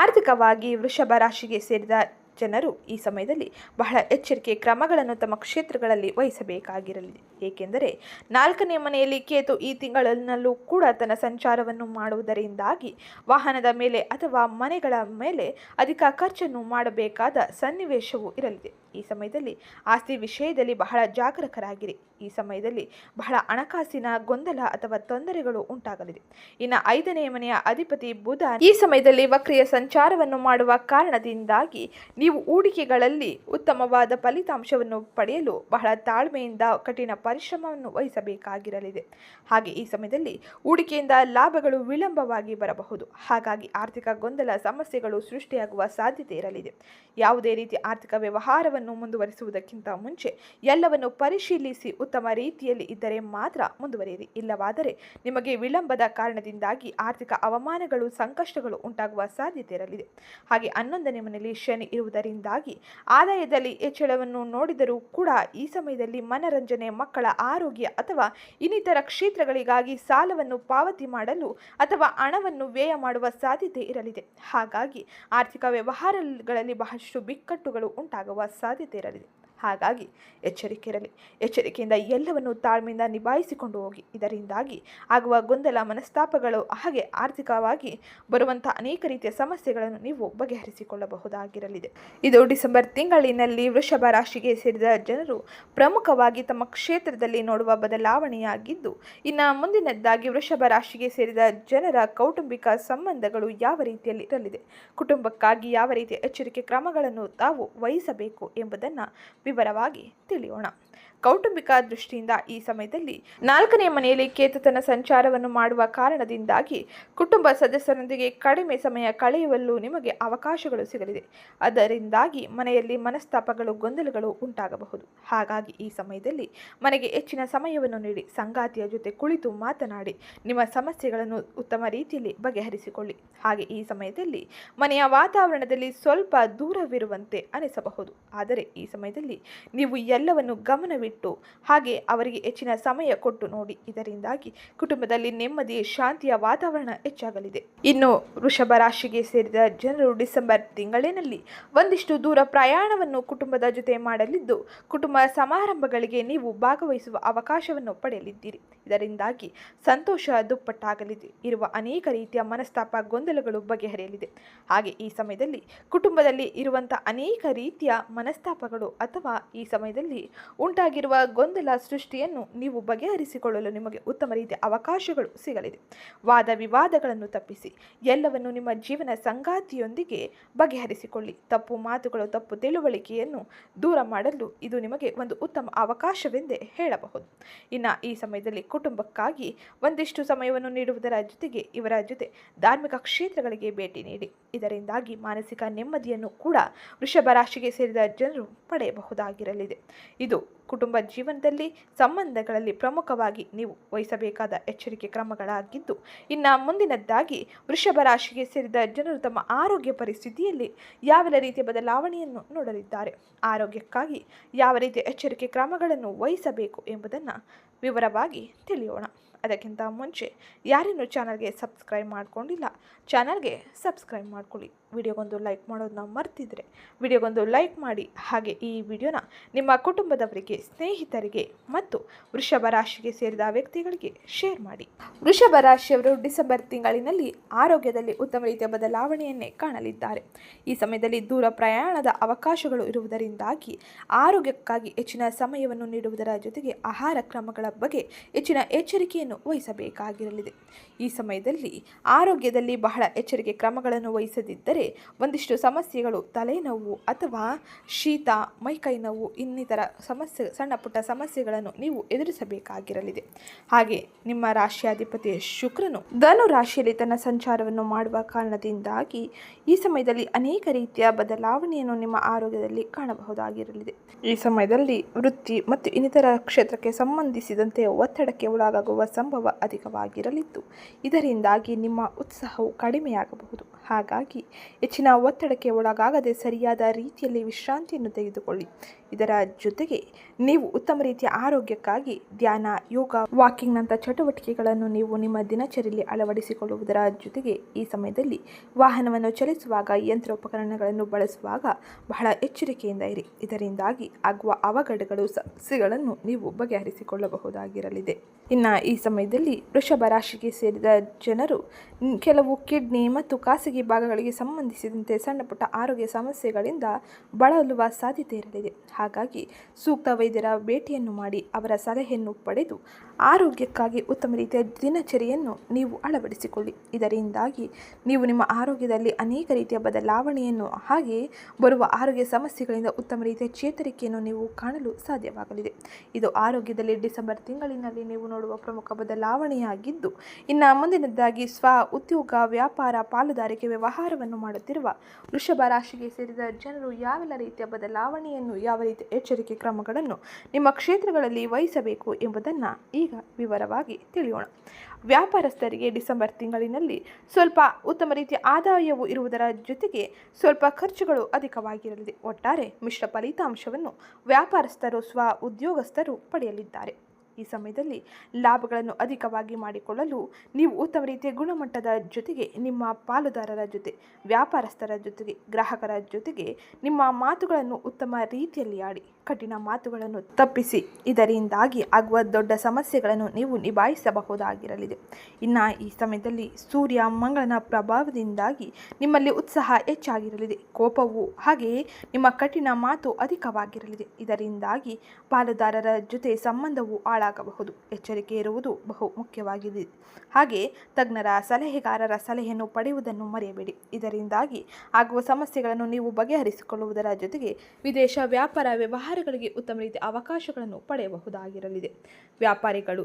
ಆರ್ಥಿಕವಾಗಿ ವೃಷಭ ರಾಶಿಗೆ ಸೇರಿದ ಜನರು ಈ ಸಮಯದಲ್ಲಿ ಬಹಳ ಎಚ್ಚರಿಕೆ ಕ್ರಮಗಳನ್ನು ತಮ್ಮ ಕ್ಷೇತ್ರಗಳಲ್ಲಿ ವಹಿಸಬೇಕಾಗಿರಲಿದೆ. ಏಕೆಂದರೆ 4ನೇ ಮನೆಯಲ್ಲಿ ಕೇತು ಈ ತಿಂಗಳಿನಲ್ಲೂ ಕೂಡ ತನ್ನ ಸಂಚಾರವನ್ನು ಮಾಡುವುದರಿಂದಾಗಿ ವಾಹನದ ಮೇಲೆ ಅಥವಾ ಮನೆಗಳ ಮೇಲೆ ಅಧಿಕ ಖರ್ಚನ್ನು ಮಾಡಬೇಕಾದ ಸನ್ನಿವೇಶವೂ ಇರಲಿದೆ. ಈ ಸಮಯದಲ್ಲಿ ಆಸ್ತಿ ವಿಷಯದಲ್ಲಿ ಬಹಳ ಜಾಗರೂಕರಾಗಿರಿ. ಈ ಸಮಯದಲ್ಲಿ ಬಹಳ ಹಣಕಾಸಿನ ಗೊಂದಲ ಅಥವಾ ತೊಂದರೆಗಳು ಉಂಟಾಗಲಿದೆ. ಇನ್ನು 5ನೇ ಮನೆಯ ಅಧಿಪತಿ ಬುಧ ಈ ಸಮಯದಲ್ಲಿ ವಕ್ರಿಯ ಸಂಚಾರವನ್ನು ಮಾಡುವ ಕಾರಣದಿಂದಾಗಿ ನೀವು ಹೂಡಿಕೆಗಳಲ್ಲಿ ಉತ್ತಮವಾದ ಫಲಿತಾಂಶವನ್ನು ಪಡೆಯಲು ಬಹಳ ತಾಳ್ಮೆಯಿಂದ ಕಠಿಣ ಪರಿಶ್ರಮವನ್ನು ವಹಿಸಬೇಕಾಗಿರಲಿದೆ. ಹಾಗೆ ಈ ಸಮಯದಲ್ಲಿ ಹೂಡಿಕೆಯಿಂದ ಲಾಭಗಳು ವಿಳಂಬವಾಗಿ ಬರಬಹುದು. ಹಾಗಾಗಿ ಆರ್ಥಿಕ ಗೊಂದಲ ಸಮಸ್ಯೆಗಳು ಸೃಷ್ಟಿಯಾಗುವ ಸಾಧ್ಯತೆ ಇರಲಿದೆ. ಯಾವುದೇ ರೀತಿಯ ಆರ್ಥಿಕ ವ್ಯವಹಾರವನ್ನು ಮುಂದುವರಿಸುವುದಕ್ಕಿಂತ ಮುಂಚೆ ಎಲ್ಲವನ್ನು ಪರಿಶೀಲಿಸಿ ಉತ್ತಮ ರೀತಿಯಲ್ಲಿ ಇದ್ದರೆ ಮಾತ್ರ ಮುಂದುವರಿಯಿರಿ. ಇಲ್ಲವಾದರೆ ನಿಮಗೆ ವಿಳಂಬದ ಕಾರಣದಿಂದಾಗಿ ಆರ್ಥಿಕ ಅವಮಾನಗಳು, ಸಂಕಷ್ಟಗಳು ಉಂಟಾಗುವ ಸಾಧ್ಯತೆ ಇರಲಿದೆ. ಹಾಗೆ 11ನೇ ಮನೆಯಲ್ಲಿ ಶನಿ ಇರುವುದರಿಂದಾಗಿ ಆದಾಯದಲ್ಲಿ ಹೆಚ್ಚಳವನ್ನು ನೋಡಿದರೂ ಕೂಡ ಈ ಸಮಯದಲ್ಲಿ ಮನರಂಜನೆ, ಮಕ್ಕಳ ಆರೋಗ್ಯ ಅಥವಾ ಇನ್ನಿತರ ಕ್ಷೇತ್ರಗಳಿಗಾಗಿ ಸಾಲವನ್ನು ಪಾವತಿ ಮಾಡಲು ಅಥವಾ ಹಣವನ್ನು ವ್ಯಯ ಮಾಡುವ ಸಾಧ್ಯತೆ ಇರಲಿದೆ. ಹಾಗಾಗಿ ಆರ್ಥಿಕ ವ್ಯವಹಾರಗಳಲ್ಲಿ ಬಹಳಷ್ಟು ಬಿಕ್ಕಟ್ಟುಗಳು ಉಂಟಾಗುವ ಸಾಧ್ಯತೆ ಇರಲಿದೆ. ಹಾಗಾಗಿ ಎಚ್ಚರಿಕೆ ಇರಲಿ. ಎಚ್ಚರಿಕೆಯಿಂದ ಎಲ್ಲವನ್ನು ತಾಳ್ಮೆಯಿಂದ ನಿಭಾಯಿಸಿಕೊಂಡು ಹೋಗಿ. ಇದರಿಂದಾಗಿ ಆಗುವ ಗೊಂದಲ, ಮನಸ್ತಾಪಗಳು ಹಾಗೆ ಆರ್ಥಿಕವಾಗಿ ಬರುವಂಥ ಅನೇಕ ರೀತಿಯ ಸಮಸ್ಯೆಗಳನ್ನು ನೀವು ಬಗೆಹರಿಸಿಕೊಳ್ಳಬಹುದಾಗಿರಲಿದೆ. ಇದು ಡಿಸೆಂಬರ್ ತಿಂಗಳಿನಲ್ಲಿ ವೃಷಭ ರಾಶಿಗೆ ಸೇರಿದ ಜನರು ಪ್ರಮುಖವಾಗಿ ತಮ್ಮ ಕ್ಷೇತ್ರದಲ್ಲಿ ನೋಡುವ ಬದಲಾವಣೆಯಾಗಿದ್ದು, ಇನ್ನು ಮುಂದಿನದ್ದಾಗಿ ವೃಷಭ ರಾಶಿಗೆ ಸೇರಿದ ಜನರ ಕೌಟುಂಬಿಕ ಸಂಬಂಧಗಳು ಯಾವ ರೀತಿಯಲ್ಲಿ ಇರಲಿದೆ, ಕುಟುಂಬಕ್ಕಾಗಿ ಯಾವ ರೀತಿಯ ಎಚ್ಚರಿಕೆ ಕ್ರಮಗಳನ್ನು ತಾವು ವಹಿಸಬೇಕು ಎಂಬುದನ್ನು ವಿವರವಾಗಿ ತಿಳಿಯೋಣ. ಕೌಟುಂಬಿಕ ದೃಷ್ಟಿಯಿಂದ ಈ ಸಮಯದಲ್ಲಿ 4ನೇ ಮನೆಯಲ್ಲಿ ಕೇತು ತನ್ನ ಸಂಚಾರವನ್ನು ಮಾಡುವ ಕಾರಣದಿಂದಾಗಿ ಕುಟುಂಬ ಸದಸ್ಯರೊಂದಿಗೆ ಕಡಿಮೆ ಸಮಯ ಕಳೆಯುವಲ್ಲೂ ನಿಮಗೆ ಅವಕಾಶಗಳು ಸಿಗಲಿದೆ. ಅದರಿಂದಾಗಿ ಮನೆಯಲ್ಲಿ ಮನಸ್ತಾಪಗಳು, ಗೊಂದಲಗಳು ಉಂಟಾಗಬಹುದು. ಹಾಗಾಗಿ ಈ ಸಮಯದಲ್ಲಿ ಮನೆಗೆ ಹೆಚ್ಚಿನ ಸಮಯವನ್ನು ನೀಡಿ ಸಂಗಾತಿಯ ಜೊತೆ ಕುಳಿತು ಮಾತನಾಡಿ ನಿಮ್ಮ ಸಮಸ್ಯೆಗಳನ್ನು ಉತ್ತಮ ರೀತಿಯಲ್ಲಿ ಬಗೆಹರಿಸಿಕೊಳ್ಳಿ. ಹಾಗೆ ಈ ಸಮಯದಲ್ಲಿ ಮನೆಯ ವಾತಾವರಣದಲ್ಲಿ ಸ್ವಲ್ಪ ದೂರವಿರುವಂತೆ ಅನಿಸಬಹುದು. ಆದರೆ ಈ ಸಮಯದಲ್ಲಿ ನೀವು ಎಲ್ಲವನ್ನು ಗಮನವಿಟ್ಟು ಹಾಗೆ ಅವರಿಗೆ ಹೆಚ್ಚಿನ ಸಮಯ ಕೊಟ್ಟು ನೋಡಿ. ಇದರಿಂದಾಗಿ ಕುಟುಂಬದಲ್ಲಿ ನೆಮ್ಮದಿ, ಶಾಂತಿಯ ವಾತಾವರಣ ಹೆಚ್ಚಾಗಲಿದೆ. ಇನ್ನು ವೃಷಭ ರಾಶಿಗೆ ಸೇರಿದ ಜನರು ಡಿಸೆಂಬರ್ ತಿಂಗಳಿನಲ್ಲಿ ಒಂದಿಷ್ಟು ದೂರ ಪ್ರಯಾಣವನ್ನು ಕುಟುಂಬದ ಜೊತೆ ಮಾಡಲಿದ್ದು, ಕುಟುಂಬ ಸಮಾರಂಭಗಳಿಗೆ ನೀವು ಭಾಗವಹಿಸುವ ಅವಕಾಶವನ್ನು ಪಡೆಯಲಿದ್ದೀರಿ. ಇದರಿಂದಾಗಿ ಸಂತೋಷ ದುಪ್ಪಟ್ಟಾಗಲಿದೆ. ಇರುವ ಅನೇಕ ರೀತಿಯ ಮನಸ್ತಾಪ, ಗೊಂದಲಗಳು ಬಗೆಹರಿಯಲಿದೆ. ಹಾಗೆ ಈ ಸಮಯದಲ್ಲಿ ಕುಟುಂಬದಲ್ಲಿ ಇರುವಂಥ ಅನೇಕ ರೀತಿಯ ಮನಸ್ತಾಪಗಳು ಅಥವಾ ಈ ಸಮಯದಲ್ಲಿ ಉಂಟಾಗಿರುವ ಗೊಂದಲ ಸೃಷ್ಟಿಯನ್ನು ನೀವು ಬಗೆಹರಿಸಿಕೊಳ್ಳಲು ನಿಮಗೆ ಉತ್ತಮ ರೀತಿಯ ಅವಕಾಶಗಳು ಸಿಗಲಿದೆ. ವಾದ ವಿವಾದಗಳನ್ನು ತಪ್ಪಿಸಿ ಎಲ್ಲವನ್ನು ನಿಮ್ಮ ಜೀವನ ಸಂಗಾತಿಯೊಂದಿಗೆ ಬಗೆಹರಿಸಿಕೊಳ್ಳಿ. ತಪ್ಪು ಮಾತುಗಳು, ತಪ್ಪು ತಿಳುವಳಿಕೆಯನ್ನು ದೂರ ಮಾಡಲು ಇದು ನಿಮಗೆ ಒಂದು ಉತ್ತಮ ಅವಕಾಶವೆಂದೇ ಹೇಳಬಹುದು. ಇನ್ನು ಈ ಸಮಯದಲ್ಲಿ ಕುಟುಂಬಕ್ಕಾಗಿ ಒಂದಿಷ್ಟು ಸಮಯವನ್ನು ನೀಡುವುದರ ಜೊತೆಗೆ ಇವರ ಜೊತೆ ಧಾರ್ಮಿಕ ಕ್ಷೇತ್ರಗಳಿಗೆ ಭೇಟಿ ನೀಡಿ. ಇದರಿಂದಾಗಿ ಮಾನಸಿಕ ನೆಮ್ಮದಿಯನ್ನು ಕೂಡ ವೃಷಭ ರಾಶಿಗೆ ಸೇರಿದ ಜನರು ಪಡೆಯಬಹುದಾಗಿರಲಿದೆ. ಇದು ಕುಟುಂಬ ಜೀವನದಲ್ಲಿ ಸಂಬಂಧಗಳಲ್ಲಿ ಪ್ರಮುಖವಾಗಿ ನೀವು ವಹಿಸಬೇಕಾದ ಎಚ್ಚರಿಕೆ ಕ್ರಮಗಳಾಗಿದ್ದು, ಇನ್ನು ಮುಂದಿನದ್ದಾಗಿ ವೃಷಭ ರಾಶಿಗೆ ಸೇರಿದ ಜನರು ತಮ್ಮ ಆರೋಗ್ಯ ಪರಿಸ್ಥಿತಿಯಲ್ಲಿ ಯಾವೆಲ್ಲ ರೀತಿಯ ಬದಲಾವಣೆಯನ್ನು ನೋಡಲಿದ್ದಾರೆ, ಆರೋಗ್ಯಕ್ಕಾಗಿ ಯಾವ ರೀತಿಯ ಎಚ್ಚರಿಕೆ ಕ್ರಮಗಳನ್ನು ವಹಿಸಬೇಕು ಎಂಬುದನ್ನು ವಿವರವಾಗಿ ತಿಳಿಯೋಣ. ಅದಕ್ಕಿಂತ ಮುಂಚೆ ಯಾರೇನು ಚಾನಲ್ಗೆ ಸಬ್ಸ್ಕ್ರೈಬ್ ಮಾಡ್ಕೊಂಡಿಲ್ಲ, ಚಾನಲ್ಗೆ ಸಬ್ಸ್ಕ್ರೈಬ್ ಮಾಡ್ಕೊಳ್ಳಿ. ವಿಡಿಯೋಗೊಂದು ಲೈಕ್ ಮಾಡೋದನ್ನ ಮರ್ತಿದ್ರೆ ವಿಡಿಯೋಗೊಂದು ಲೈಕ್ ಮಾಡಿ. ಹಾಗೆ ಈ ವಿಡಿಯೋನ ನಿಮ್ಮ ಕುಟುಂಬದವರಿಗೆ, ಸ್ನೇಹಿತರಿಗೆ ಮತ್ತು ವೃಷಭ ರಾಶಿಗೆ ಸೇರಿದ ವ್ಯಕ್ತಿಗಳಿಗೆ ಶೇರ್ ಮಾಡಿ. ವೃಷಭ ರಾಶಿಯವರು ಡಿಸೆಂಬರ್ ತಿಂಗಳಿನಲ್ಲಿ ಆರೋಗ್ಯದಲ್ಲಿ ಉತ್ತಮ ರೀತಿಯ ಬದಲಾವಣೆಯನ್ನೇ ಕಾಣಲಿದ್ದಾರೆ. ಈ ಸಮಯದಲ್ಲಿ ದೂರ ಪ್ರಯಾಣದ ಅವಕಾಶಗಳು ಇರುವುದರಿಂದಾಗಿ ಆರೋಗ್ಯಕ್ಕಾಗಿ ಹೆಚ್ಚಿನ ಸಮಯವನ್ನು ನೀಡುವುದರ ಜೊತೆಗೆ ಆಹಾರ ಕ್ರಮಗಳ ಬಗ್ಗೆ ಹೆಚ್ಚಿನ ಎಚ್ಚರಿಕೆಯನ್ನು ವಹಿಸಬೇಕಾಗಿರಲಿದೆ. ಈ ಸಮಯದಲ್ಲಿ ಆರೋಗ್ಯದಲ್ಲಿ ಬಹಳ ಎಚ್ಚರಿಕೆ ಕ್ರಮಗಳನ್ನು ವಹಿಸದಿದ್ದರೆ ಒಂದಿಷ್ಟು ಸಮಸ್ಯೆಗಳು, ತಲೆನೋವು ಅಥವಾ ಶೀತ, ಮೈಕೈ ನೋವು ಇನ್ನಿತರ ಸಣ್ಣ ಪುಟ್ಟ ಸಮಸ್ಯೆಗಳನ್ನು ನೀವು ಎದುರಿಸಬೇಕಾಗಿರಲಿದೆ. ಹಾಗೆ ನಿಮ್ಮ ರಾಶಿಯಾಧಿಪತಿ ಶುಕ್ರನು ಧನು ರಾಶಿಯಲ್ಲಿ ತನ್ನ ಸಂಚಾರವನ್ನು ಮಾಡುವ ಕಾರಣದಿಂದಾಗಿ ಈ ಸಮಯದಲ್ಲಿ ಅನೇಕ ರೀತಿಯ ಬದಲಾವಣೆಯನ್ನು ನಿಮ್ಮ ಆರೋಗ್ಯದಲ್ಲಿ ಕಾಣಬಹುದಾಗಿರಲಿದೆ. ಈ ಸಮಯದಲ್ಲಿ ವೃತ್ತಿ ಮತ್ತು ಇನ್ನಿತರ ಕ್ಷೇತ್ರಕ್ಕೆ ಸಂಬಂಧಿಸಿದಂತೆ ಒತ್ತಡಕ್ಕೆ ಒಳಗಾಗುವ ಸಂಭವ ಅಧಿಕವಾಗಿರಲಿದ್ದು, ಇದರಿಂದಾಗಿ ನಿಮ್ಮ ಉತ್ಸಾಹವು ಕಡಿಮೆಯಾಗಬಹುದು. ಹಾಗಾಗಿ ಹೆಚ್ಚಿನ ಒತ್ತಡಕ್ಕೆ ಒಳಗಾಗದೆ ಸರಿಯಾದ ರೀತಿಯಲ್ಲಿ ವಿಶ್ರಾಂತಿಯನ್ನು ತೆಗೆದುಕೊಳ್ಳಿ. ಇದರ ಜೊತೆಗೆ ನೀವು ಉತ್ತಮ ರೀತಿಯ ಆರೋಗ್ಯಕ್ಕಾಗಿ ಧ್ಯಾನ, ಯೋಗ, ವಾಕಿಂಗ್ನಂಥ ಚಟುವಟಿಕೆಗಳನ್ನು ನೀವು ನಿಮ್ಮ ದಿನಚರಿಯಲ್ಲಿ ಅಳವಡಿಸಿಕೊಳ್ಳುವುದರ ಜೊತೆಗೆ ಈ ಸಮಯದಲ್ಲಿ ವಾಹನವನ್ನು ಚಲಿಸುವಾಗ, ಯಂತ್ರೋಪಕರಣಗಳನ್ನು ಬಳಸುವಾಗ ಬಹಳ ಎಚ್ಚರಿಕೆಯಿಂದ ಇರಿ. ಇದರಿಂದಾಗಿ ಆಗುವ ಅವಘಡಗಳು, ಸಮಸ್ಯೆಗಳನ್ನು ನೀವು ಬಗೆಹರಿಸಿಕೊಳ್ಳಬಹುದಾಗಿರಲಿದೆ. ಇನ್ನು ಈ ಸಮಯದಲ್ಲಿ ವೃಷಭ ರಾಶಿಗೆ ಸೇರಿದ ಜನರು ಕೆಲವು ಕಿಡ್ನಿ ಮತ್ತು ಖಾಸಗಿ ಭಾಗಗಳಿಗೆ ಸಂಬಂಧಿಸಿದಂತೆ ಸಣ್ಣ ಪುಟ್ಟ ಆರೋಗ್ಯ ಸಮಸ್ಯೆಗಳಿಂದ ಬಳಲುವ ಸಾಧ್ಯತೆ ಇರಲಿದೆ. ಹಾಗಾಗಿ ಸೂಕ್ತ ವೈದ್ಯರ ಭೇಟಿಯನ್ನು ಮಾಡಿ ಅವರ ಸಲಹೆಯನ್ನು ಪಡೆದು ಆರೋಗ್ಯಕ್ಕಾಗಿ ಉತ್ತಮ ರೀತಿಯ ದಿನಚರಿಯನ್ನು ನೀವು ಅಳವಡಿಸಿಕೊಳ್ಳಿ. ಇದರಿಂದಾಗಿ ನೀವು ನಿಮ್ಮ ಆರೋಗ್ಯದಲ್ಲಿ ಅನೇಕ ರೀತಿಯ ಬದಲಾವಣೆಯನ್ನು, ಹಾಗೆ ಬರುವ ಆರೋಗ್ಯ ಸಮಸ್ಯೆಗಳಿಂದ ಉತ್ತಮ ರೀತಿಯ ಚೇತರಿಕೆಯನ್ನು ನೀವು ಕಾಣಲು ಸಾಧ್ಯವಾಗಲಿದೆ. ಇದು ಆರೋಗ್ಯದಲ್ಲಿ ಡಿಸೆಂಬರ್ ತಿಂಗಳಿನಲ್ಲಿ ನೀವು ನೋಡುವ ಪ್ರಮುಖ ಬದಲಾವಣೆಯಾಗಿದ್ದು, ಇನ್ನು ಮುಂದಿನದ್ದಾಗಿ ಉದ್ಯೋಗ, ವ್ಯಾಪಾರ, ಪಾಲುದಾರಿಕೆ, ವ್ಯವಹಾರವನ್ನು ಮಾಡುತ್ತಿರುವ ವೃಷಭ ರಾಶಿಗೆ ಸೇರಿದ ಜನರು ಯಾವೆಲ್ಲ ರೀತಿಯ ಬದಲಾವಣೆಯನ್ನು, ಯಾವ ರೀತಿಯ ಎಚ್ಚರಿಕೆ ಕ್ರಮಗಳನ್ನು ನಿಮ್ಮ ಕ್ಷೇತ್ರಗಳಲ್ಲಿ ವಹಿಸಬೇಕು ಎಂಬುದನ್ನು ಈಗ ವಿವರವಾಗಿ ತಿಳಿಯೋಣ. ವ್ಯಾಪಾರಸ್ಥರಿಗೆ ಡಿಸೆಂಬರ್ ತಿಂಗಳಿನಲ್ಲಿ ಸ್ವಲ್ಪ ಉತ್ತಮ ರೀತಿಯ ಆದಾಯವು ಇರುವುದರ ಜೊತೆಗೆ ಸ್ವಲ್ಪ ಖರ್ಚುಗಳು ಅಧಿಕವಾಗಿರಲಿದೆ. ಒಟ್ಟಾರೆ ಮಿಶ್ರ ಫಲಿತಾಂಶವನ್ನು ವ್ಯಾಪಾರಸ್ಥರು, ಉದ್ಯೋಗಸ್ಥರು ಪಡೆಯಲಿದ್ದಾರೆ. ಈ ಸಮಯದಲ್ಲಿ ಲಾಭಗಳನ್ನು ಅಧಿಕವಾಗಿ ಮಾಡಿಕೊಳ್ಳಲು ನೀವು ಉತ್ತಮ ರೀತಿಯ ಗುಣಮಟ್ಟದ ಜೊತೆಗೆ ನಿಮ್ಮ ಪಾಲುದಾರರ ಜೊತೆ, ವ್ಯಾಪಾರಸ್ಥರ ಜೊತೆಗೆ, ಗ್ರಾಹಕರ ಜೊತೆಗೆ ನಿಮ್ಮ ಮಾತುಗಳನ್ನು ಉತ್ತಮ ರೀತಿಯಲ್ಲಿ ಆಡಿ ಕಠಿಣ ಮಾತುಗಳನ್ನು ತಪ್ಪಿಸಿ. ಇದರಿಂದಾಗಿ ಆಗುವ ದೊಡ್ಡ ಸಮಸ್ಯೆಗಳನ್ನು ನೀವು ನಿಭಾಯಿಸಬಹುದಾಗಿರಲಿದೆ. ಇನ್ನು ಈ ಸಮಯದಲ್ಲಿ ಸೂರ್ಯ ಮಂಗಳನ ಪ್ರಭಾವದಿಂದಾಗಿ ನಿಮ್ಮಲ್ಲಿ ಉತ್ಸಾಹ ಹೆಚ್ಚಾಗಿರಲಿದೆ. ಕೋಪವು ಹಾಗೆಯೇ ನಿಮ್ಮ ಕಠಿಣ ಮಾತು ಅಧಿಕವಾಗಿರಲಿದೆ. ಇದರಿಂದಾಗಿ ಪಾಲುದಾರರ ಜೊತೆ ಸಂಬಂಧವು ಹಾಳಾಗಬಹುದು. ಎಚ್ಚರಿಕೆ ಇರುವುದು ಬಹು ಮುಖ್ಯವಾಗಿದೆ. ಹಾಗೆ ತಜ್ಞರ, ಸಲಹೆಗಾರರ ಸಲಹೆಯನ್ನು ಪಡೆಯುವುದನ್ನು ಮರೆಯಬೇಡಿ. ಇದರಿಂದಾಗಿ ಆಗುವ ಸಮಸ್ಯೆಗಳನ್ನು ನೀವು ಬಗೆಹರಿಸಿಕೊಳ್ಳುವುದರ ಜೊತೆಗೆ ವಿದೇಶ ವ್ಯಾಪಾರ ವ್ಯವಹಾರಗಳಿಗೆ ಉತ್ತಮ ರೀತಿಯ ಅವಕಾಶಗಳನ್ನು ಪಡೆಯಬಹುದಾಗಿರಲಿದೆ. ವ್ಯಾಪಾರಿಗಳು,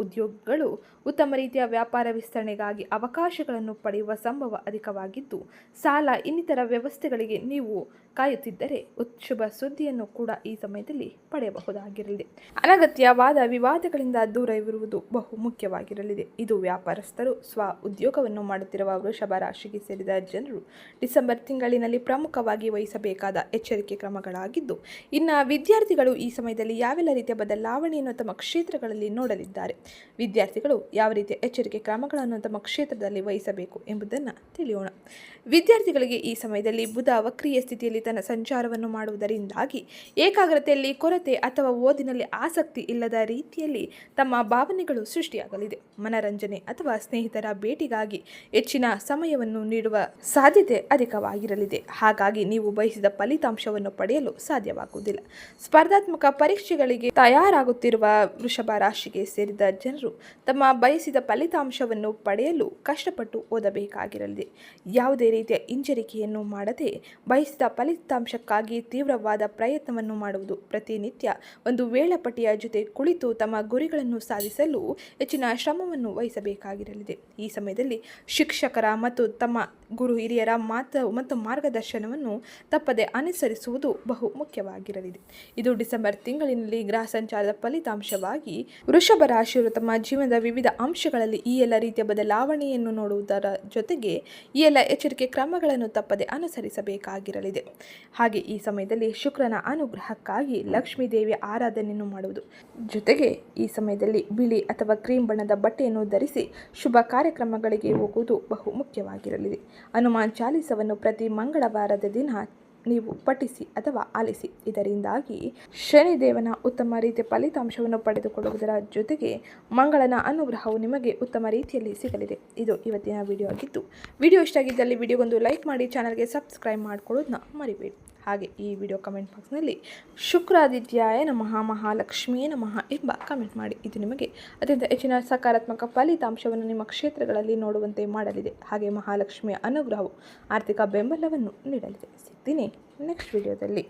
ಉದ್ಯೋಗಿಗಳು ಉತ್ತಮ ರೀತಿಯ ವ್ಯಾಪಾರ ವಿಸ್ತರಣೆಗಾಗಿ ಅವಕಾಶಗಳನ್ನು ಪಡೆಯುವ ಸಂಭವ ಅಧಿಕವಾಗಿದ್ದು, ಸಾಲ ಇನ್ನಿತರ ವ್ಯವಸ್ಥೆಗಳಿಗೆ ನೀವು ಕಾಯುತ್ತಿದ್ದರೆ ಶುಭ ಸುದ್ದಿಯನ್ನು ಕೂಡ ಈ ಸಮಯದಲ್ಲಿ ಪಡೆಯಬಹುದಾಗಿರಲಿದೆ. ಅನಗತ್ಯವಾದ ವಿವಾದಗಳಿಂದ ದೂರವಿರುವುದು ಬಹು ಮುಖ್ಯವಾಗಿರಲಿದೆ. ಇದು ವ್ಯಾಪಾರಸ್ಥರು, ಉದ್ಯೋಗವನ್ನು ಮಾಡುತ್ತಿರುವ ವೃಷಭ ರಾಶಿಗೆ ಸೇರಿದ ಜನರು ಡಿಸೆಂಬರ್ ತಿಂಗಳಿನಲ್ಲಿ ಪ್ರಮುಖವಾಗಿ ವಹಿಸಬೇಕಾದ ಎಚ್ಚರಿಕೆ ಕ್ರಮಗಳಾಗಿದ್ದು, ಇನ್ನು ವಿದ್ಯಾರ್ಥಿಗಳು ಈ ಸಮಯದಲ್ಲಿ ಯಾವೆಲ್ಲ ರೀತಿಯ ಬದಲಾವಣೆಯನ್ನು ತಮ್ಮ ಕ್ಷೇತ್ರಗಳಲ್ಲಿ ನೋಡಲಿದ್ದಾರೆ, ವಿದ್ಯಾರ್ಥಿಗಳು ಯಾವ ರೀತಿಯ ಎಚ್ಚರಿಕೆ ಕ್ರಮಗಳನ್ನು ತಮ್ಮ ಕ್ಷೇತ್ರದಲ್ಲಿ ವಹಿಸಬೇಕು ಎಂಬುದನ್ನು ತಿಳಿಯೋಣ. ವಿದ್ಯಾರ್ಥಿಗಳಿಗೆ ಈ ಸಮಯದಲ್ಲಿ ಬುಧ ವಕ್ರೀಯ ಸ್ಥಿತಿಯಲ್ಲಿ ತನ್ನ ಸಂಚಾರವನ್ನು ಮಾಡುವುದರಿಂದಾಗಿ ಏಕಾಗ್ರತೆಯಲ್ಲಿ ಕೊರತೆ ಅಥವಾ ಓದಿನಲ್ಲಿ ಆಸಕ್ತಿ ಇಲ್ಲದ ರೀತಿಯಲ್ಲಿ ತಮ್ಮ ಭಾವನೆಗಳು ಸೃಷ್ಟಿಯಾಗಲಿದೆ. ಮನರಂಜನೆ ಅಥವಾ ಸ್ನೇಹಿತರ ಭೇಟಿಗಾಗಿ ಹೆಚ್ಚಿನ ಸಮಯವನ್ನು ನೀಡುವ ಸಾಧ್ಯತೆ ಅಧಿಕವಾಗಿರಲಿದೆ. ಹಾಗಾಗಿ ನೀವು ಬಯಸಿದ ಫಲಿತಾಂಶವನ್ನು ಪಡೆಯಲು ಸಾಧ್ಯವಾಗುವುದಿಲ್ಲ. ಸ್ಪರ್ಧಾತ್ಮಕ ಪರೀಕ್ಷೆಗಳಿಗೆ ತಯಾರಾಗುತ್ತಿರುವ ವೃಷಭ ರಾಶಿಗೆ ಸೇರಿದ ಜನರು ತಮ್ಮ ಬಯಸಿದ ಫಲಿತಾಂಶವನ್ನು ಪಡೆಯಲು ಕಷ್ಟಪಟ್ಟು ಓದಬೇಕಾಗಿರಲಿದೆ. ಯಾವುದೇ ರೀತಿಯ ಹಿಂಜರಿಕೆಯನ್ನು ಮಾಡದೆ ಬಯಸಿದ ಫಲಿತಾಂಶಕ್ಕಾಗಿ ತೀವ್ರವಾದ ಪ್ರಯತ್ನವನ್ನು ಮಾಡುವುದು, ಪ್ರತಿನಿತ್ಯ ಒಂದು ವೇಳಾಪಟ್ಟಿಯ ಜೊತೆ ಕುಳಿತು ತಮ್ಮ ಗುರಿಗಳನ್ನು ಸಾಧಿಸಲು ಹೆಚ್ಚಿನ ಶ್ರಮವನ್ನು ವಹಿಸಬೇಕಾಗಿರಲಿದೆ. ಈ ಸಮಯದಲ್ಲಿ ಶಿಕ್ಷಕರ ಮತ್ತು ತಮ್ಮ ಗುರು ಹಿರಿಯರ ಮಾತು ಮತ್ತು ಮಾರ್ಗದರ್ಶನವನ್ನು ತಪ್ಪದೆ ಅನುಸರಿಸುವುದು ಬಹು ಮುಖ್ಯವಾಗಿರಲಿದೆ. ಇದು ಡಿಸೆಂಬರ್ ತಿಂಗಳಿನಲ್ಲಿ ಗ್ರಹ ಸಂಚಾರದ ಫಲಿತಾಂಶವಾಗಿ ವೃಷಭ ರಾಶಿಯವರು ತಮ್ಮ ಜೀವನದ ವಿವಿಧ ಅಂಶಗಳಲ್ಲಿ ಈ ಎಲ್ಲ ರೀತಿಯ ಬದಲಾವಣೆಯನ್ನು ನೋಡುವುದರ ಜೊತೆಗೆ ಈ ಎಲ್ಲ ಎಚ್ಚರಿಕೆ ಕ್ರಮಗಳನ್ನು ತಪ್ಪದೆ ಅನುಸರಿಸಬೇಕಾಗಿರಲಿದೆ. ಹಾಗೆ ಈ ಸಮಯದಲ್ಲಿ ಶುಕ್ರನ ಅನುಗ್ರಹಕ್ಕಾಗಿ ಲಕ್ಷ್ಮೀ ದೇವಿಯ ಆರಾಧನೆಯನ್ನು ಮಾಡುವುದು ಜೊತೆಗೆ ಈ ಸಮಯದಲ್ಲಿ ಬಿಳಿ ಅಥವಾ ಕ್ರೀಮ್ ಬಣ್ಣದ ಬಟ್ಟೆಯನ್ನು ಧರಿಸಿ ಶುಭ ಕಾರ್ಯಕ್ರಮಗಳಿಗೆ ಹೋಗುವುದು ಬಹು ಮುಖ್ಯವಾಗಿರಲಿದೆ. ಹನುಮಾನ್ ಚಾಲೀಸವನ್ನು ಪ್ರತಿ ಮಂಗಳವಾರದ ದಿನ ನೀವು ಪಠಿಸಿ ಅಥವಾ ಆಲಿಸಿ. ಇದರಿಂದಾಗಿ ಶನಿದೇವನ ಉತ್ತಮ ರೀತಿಯ ಫಲಿತಾಂಶವನ್ನು ಪಡೆದುಕೊಳ್ಳುವುದರ ಜೊತೆಗೆ ಮಂಗಳನ ಅನುಗ್ರಹವು ನಿಮಗೆ ಉತ್ತಮ ರೀತಿಯಲ್ಲಿ ಸಿಗಲಿದೆ. ಇದು ಇವತ್ತಿನ ವಿಡಿಯೋ ಆಗಿದ್ದು, ವಿಡಿಯೋ ಇಷ್ಟ ಆಗಿದ್ದಲ್ಲಿ ವಿಡಿಯೋಗೊಂದು ಲೈಕ್ ಮಾಡಿ, ಚಾನಲ್ಗೆ ಸಬ್ಸ್ಕ್ರೈಬ್ ಮಾಡ್ಕೊಳ್ಳೋದನ್ನ ಮರಿಬೇಡಿ. ಹಾಗೆ ಈ ವಿಡಿಯೋ ಕಮೆಂಟ್ ಬಾಕ್ಸ್ನಲ್ಲಿ ಶುಕ್ರಾದಿತ್ಯಾಯ ನಮಃ ಮಹಾಲಕ್ಷ್ಮಿಯೇ ನಮಃ ಎಂಬ ಕಮೆಂಟ್ ಮಾಡಿ. ಇದು ನಿಮಗೆ ಅತ್ಯಂತ ಹೆಚ್ಚಿನ ಸಕಾರಾತ್ಮಕ ಫಲಿತಾಂಶವನ್ನು ನಿಮ್ಮ ಕ್ಷೇತ್ರಗಳಲ್ಲಿ ನೋಡುವಂತೆ ಮಾಡಲಿದೆ. ಹಾಗೆ ಮಹಾಲಕ್ಷ್ಮಿಯ ಅನುಗ್ರಹವು ಆರ್ಥಿಕ ಬೆಂಬಲವನ್ನು ನೀಡಲಿದೆ. ಸಿಗ್ತೀನಿ ನೆಕ್ಸ್ಟ್ ವಿಡಿಯೋದಲ್ಲಿ.